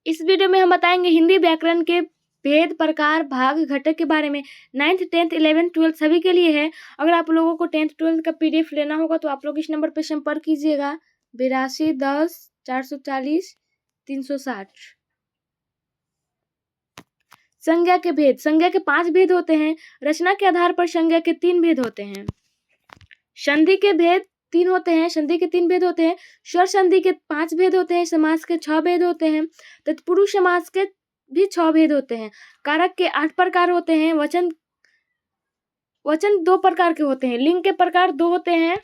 इस वीडियो में हम बताएंगे हिंदी व्याकरण के भेद, प्रकार, भाग, घटक के बारे में। 9th, 10th, 11th, 12th सभी के लिए है। अगर आप लोगों को 10th, 12th का PDF लेना होगा तो आप लोग इस नंबर पर संपर्क कीजिएगा 82 10 440 360। संज्ञा के भेद। संज्ञा के 5 भेद होते हैं। रचना के आधार पर संज्ञा के 3 भेद होते हैं। संधि के भेद 3 होते हैं। संधि के 3 भेद होते हैं। स्वर संधि के 5 भेद होते हैं। समास के 6 भेद होते हैं। तत्पुरुष समास के भी 6 भेद होते हैं। कारक के 8 प्रकार होते हैं। वचन 2 प्रकार के होते हैं। लिंग के प्रकार 2 होते हैं,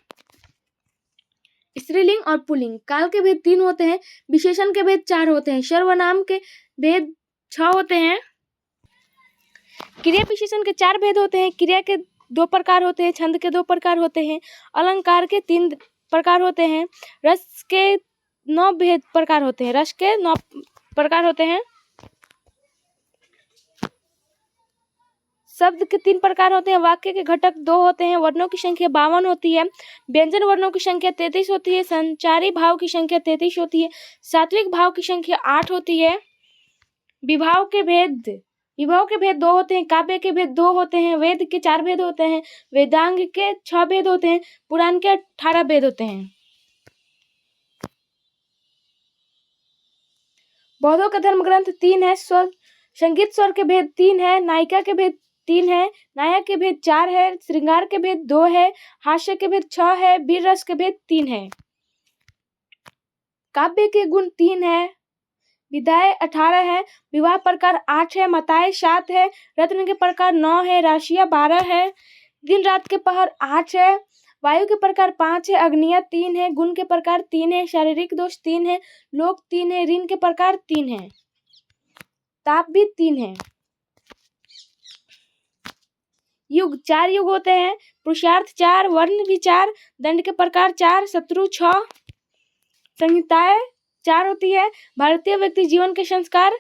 स्त्रीलिंग और पुल्लिंग। काल के भेद 3 होते हैं। विशेषण के भेद 4 होते हैं। सर्वनाम के भेद 6 होते हैं। क्रिया विशेषण के 4 भेद होते हैं। क्रिया के 2 प्रकार होते हैं। छंद के 2 प्रकार होते हैं। अलंकार के 3 प्रकार होते हैं। रस के 9 भेद प्रकार होते हैं। रस के 9 प्रकार होते हैं। शब्द के 3 प्रकार होते हैं। वाक्य के घटक 2 होते हैं। वर्णों की संख्या 52 होती है। व्यंजन वर्णों की संख्या 33 होती है। संचारी भाव की संख्या 33 होती है। सात्विक भाव की संख्या 8 होती है। विभाव के भेद 2 होते हैं। काव्य के भेद 2 होते हैं। वेद के 4 भेद होते हैं। वेदांग के 6 भेद होते हैं। पुराण के 18 भेद होते हैं। बौद्धों का धर्म ग्रंथ 3 है। संगीत स्वर के भेद 3 है। नायिका के भेद 3 है। नायक के भेद 4 है। श्रृंगार के भेद 2 है। हास्य के भेद 6 है। वीर रस के भेद 3 है। काव्य के गुण 3 है। विधाय 18 है। विवाह प्रकार 8 है। मताएं 7 है। रत्न के प्रकार 9 है। राशियां 12 है। दिन रात के पहर 8 है। वायु के प्रकार 5 है। अग्नियां 3 है। गुण के प्रकार 3 है। शारीरिक दोष 3 है। लोक 3 है। ऋण के प्रकार 3 है। ताप भी 3 है। युग 4 युग होते हैं। पुरुषार्थ 4, वर्ण भी 4, दंड के प्रकार 4, शत्रु 6, संहिताएं 4 होती है। भारतीय व्यक्ति जीवन के संस्कार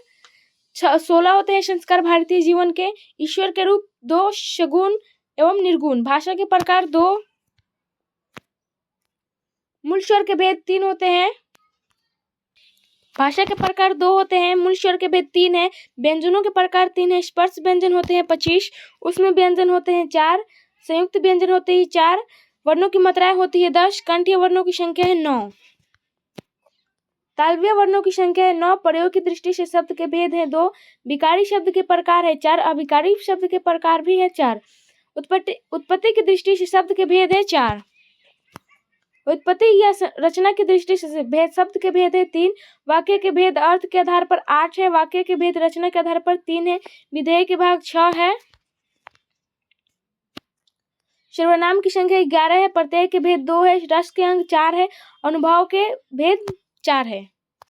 16 होते हैं। संस्कार भारतीय जीवन के। ईश्वर के रूप 2, सगुण एवं निर्गुण। भाषा के प्रकार 2। मूल स्वर के भेद 3 होते हैं। भाषा के प्रकार 2 होते हैं। मूल स्वर के भेद 3 है। व्यंजनों के प्रकार 3 है। स्पर्श व्यंजन होते हैं 25, उसमें व्यंजन होते हैं 4, संयुक्त व्यंजन होते हैं 4, वर्णों की मात्राएं होती है 10, कंठीय वर्णों की संख्या है 9, तालव्य वर्णों की संख्या है 9। प्रयोग की दृष्टि से शब्द के भेद है 2। विकारी शब्द के प्रकार है 4। अविकारी शब्द के प्रकार भी है 4। उत्पत्ति की दृष्टि से शब्द के भेद है 4। उत्पत्ति या रचना की दृष्टि से भेद शब्द के भेद है 3। वाक्य के भेद अर्थ के आधार पर 8 है। वाक्य के भेद रचना के आधार पर 3 है। विधेय के भाग 6 है। सर्वनाम की संख्या 11 है। प्रत्यय के भेद 2 है। रस के अंक 4 है। अनुभाव के भेद 4 है।